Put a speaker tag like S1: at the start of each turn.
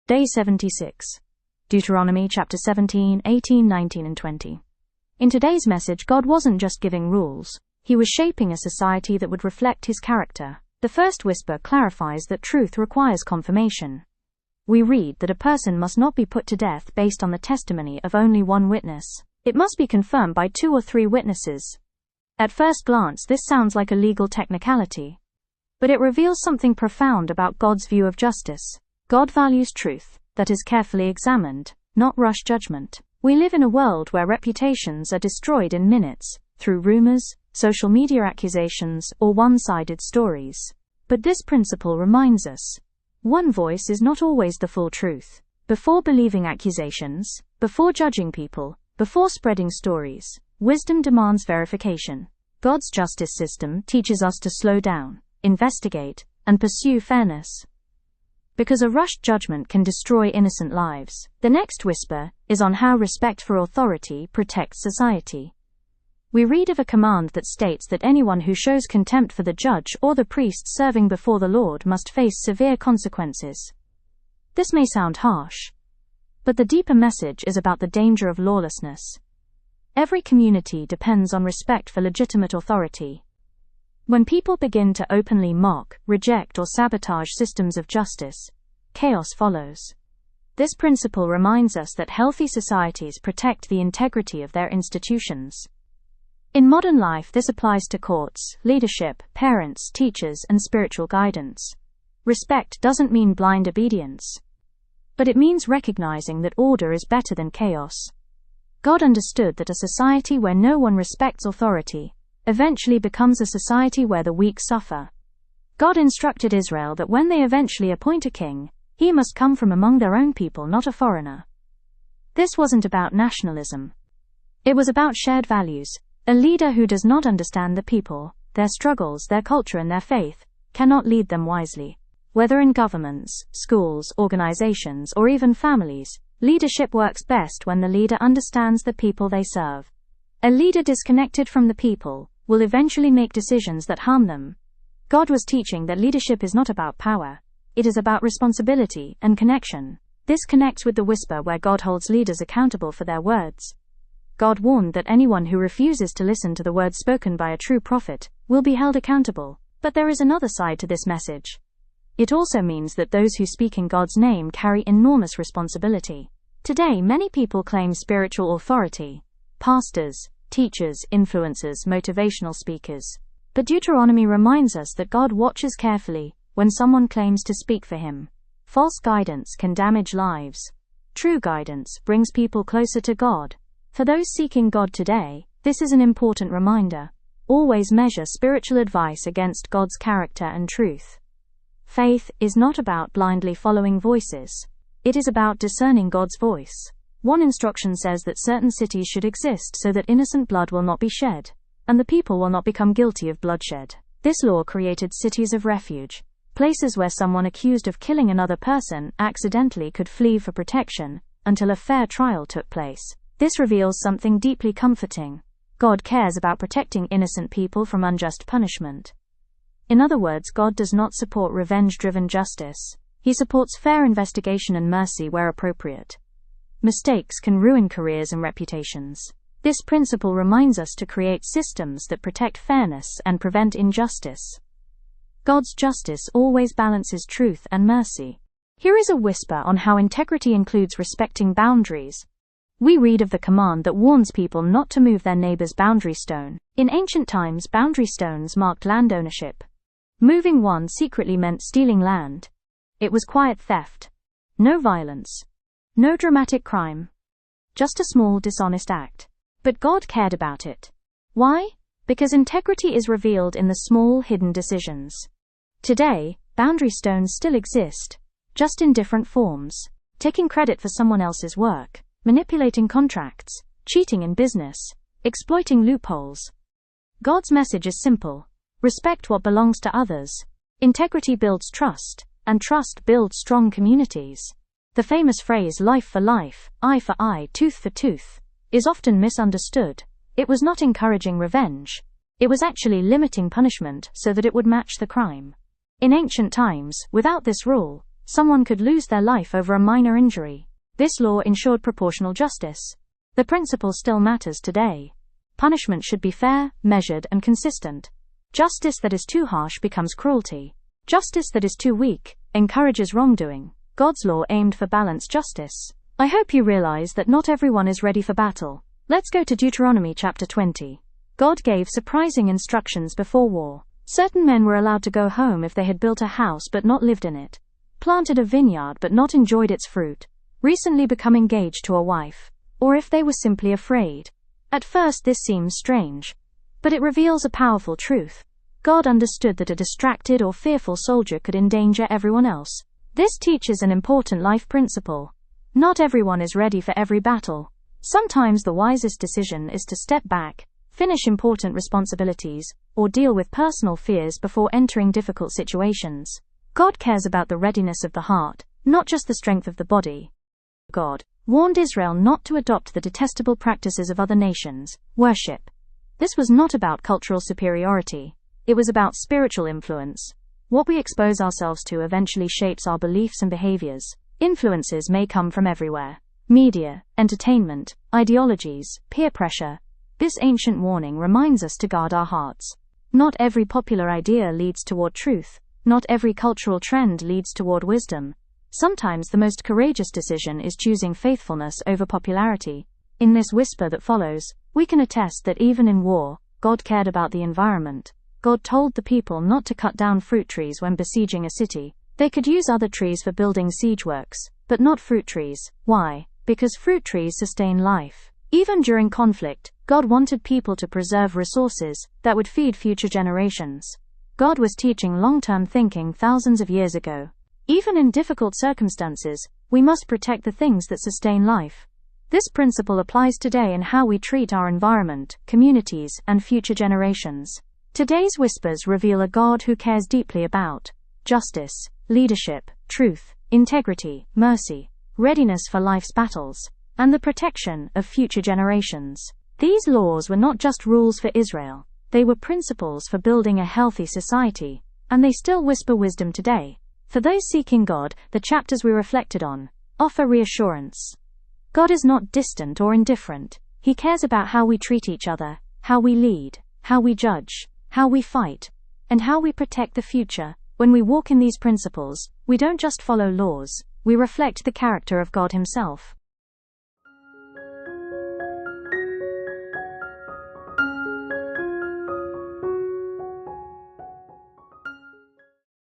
S1: Day 76. Deuteronomy chapter 17, 18, 19 and 20. In today's message, God wasn't just giving rules. He was shaping a society that would reflect His character. The first whisper clarifies that truth requires confirmation. We read that a person must not be put to death based on the testimony of only one witness. It must be confirmed by 2 or 3 witnesses. At first glance, this sounds like a legal technicality. But it reveals something profound about God's view of justice. God values truth that is carefully examined, not rush judgment. We live in a world where reputations are destroyed in minutes, through rumors, social media accusations, or one-sided stories. But this principle reminds us, one voice is not always the full truth. Before believing accusations, before judging people, before spreading stories, wisdom demands verification. God's justice system teaches us to slow down, investigate, and pursue fairness. Because a rushed judgment can destroy innocent lives. The next whisper is on how respect for authority protects society. We read of a command that states that anyone who shows contempt for the judge or the priest serving before the Lord must face severe consequences. This may sound harsh, but the deeper message is about the danger of lawlessness. Every community depends on respect for legitimate authority. When people begin to openly mock, reject, or sabotage systems of justice, chaos follows. This principle reminds us that healthy societies protect the integrity of their institutions. In modern life, this applies to courts, leadership, parents, teachers, and spiritual guidance. Respect doesn't mean blind obedience, but it means recognizing that order is better than chaos. God understood that a society where no one respects authority eventually becomes a society where the weak suffer. God instructed Israel that when they eventually appoint a king, he must come from among their own people, not a foreigner. This wasn't about nationalism. It was about shared values. A leader who does not understand the people, their struggles, their culture, and their faith, cannot lead them wisely. Whether in governments, schools, organizations, or even families, leadership works best when the leader understands the people they serve. A leader disconnected from the people will eventually make decisions that harm them. God was teaching that leadership is not about power. It is about responsibility and connection. This connects with the whisper where God holds leaders accountable for their words. God warned that anyone who refuses to listen to the words spoken by a true prophet will be held accountable. But there is another side to this message. It also means that those who speak in God's name carry enormous responsibility. Today, many people claim spiritual authority. Pastors, teachers, influencers, motivational speakers. But Deuteronomy reminds us that God watches carefully when someone claims to speak for Him. False guidance can damage lives. True guidance brings people closer to God. For those seeking God today, this is an important reminder. Always measure spiritual advice against God's character and truth. Faith is not about blindly following voices. It is about discerning God's voice. One instruction says that certain cities should exist so that innocent blood will not be shed, and the people will not become guilty of bloodshed. This law created cities of refuge, places where someone accused of killing another person accidentally could flee for protection until a fair trial took place. This reveals something deeply comforting. God cares about protecting innocent people from unjust punishment. In other words, God does not support revenge-driven justice. He supports fair investigation and mercy where appropriate. Mistakes can ruin careers and reputations. This principle reminds us to create systems that protect fairness and prevent injustice. God's justice always balances truth and mercy. Here is a whisper on how integrity includes respecting boundaries. We read of the command that warns people not to move their neighbor's boundary stone. In ancient times, boundary stones marked land ownership. Moving one secretly meant stealing land. It was quiet theft. No violence. No dramatic crime. Just a small, dishonest act. But God cared about it. Why? Because integrity is revealed in the small, hidden decisions. Today, boundary stones still exist, just in different forms. Taking credit for someone else's work, manipulating contracts, cheating in business, exploiting loopholes. God's message is simple. Respect what belongs to others. Integrity builds trust, and trust builds strong communities. The famous phrase, life for life, eye for eye, tooth for tooth, is often misunderstood. It was not encouraging revenge. It was actually limiting punishment so that it would match the crime. In ancient times, without this rule, Someone could lose their life over a minor injury. This law ensured proportional justice. The principle still matters today. Punishment should be fair, measured, and consistent. Justice that is too harsh becomes cruelty. Justice that is too weak encourages wrongdoing. God's law aimed for balanced justice. I hope you realize that not everyone is ready for battle. Let's go to Deuteronomy chapter 20. God gave surprising instructions before war. Certain men were allowed to go home if they had built a house but not lived in it, planted a vineyard but not enjoyed its fruit, recently become engaged to a wife, or if they were simply afraid. At first this seems strange, but it reveals a powerful truth. God understood that a distracted or fearful soldier could endanger everyone else. This teaches an important life principle. Not everyone is ready for every battle. Sometimes the wisest decision is to step back, finish important responsibilities, or deal with personal fears before entering difficult situations. God cares about the readiness of the heart, not just the strength of the body. God warned Israel not to adopt the detestable practices of other nations, worship. This was not about cultural superiority. It was about spiritual influence. What we expose ourselves to eventually shapes our beliefs and behaviors. Influences may come from everywhere. Media, entertainment, ideologies, peer pressure. This ancient warning reminds us to guard our hearts. Not every popular idea leads toward truth. Not every cultural trend leads toward wisdom. Sometimes the most courageous decision is choosing faithfulness over popularity. In this whisper that follows, we can attest that even in war, God cared about the environment. God told the people not to cut down fruit trees when besieging a city. They could use other trees for building siege works, but not fruit trees. Why? Because fruit trees sustain life. Even during conflict, God wanted people to preserve resources that would feed future generations. God was teaching long-term thinking thousands of years ago. Even in difficult circumstances, we must protect the things that sustain life. This principle applies today in how we treat our environment, communities, and future generations. Today's whispers reveal a God who cares deeply about justice, leadership, truth, integrity, mercy, readiness for life's battles, and the protection of future generations. These laws were not just rules for Israel, they were principles for building a healthy society, and they still whisper wisdom today. For those seeking God, the chapters we reflected on offer reassurance. God is not distant or indifferent. He cares about how we treat each other, how we lead, how we judge, how we fight, and how we protect the future. When we walk in these principles, we don't just follow laws, we reflect the character of God Himself.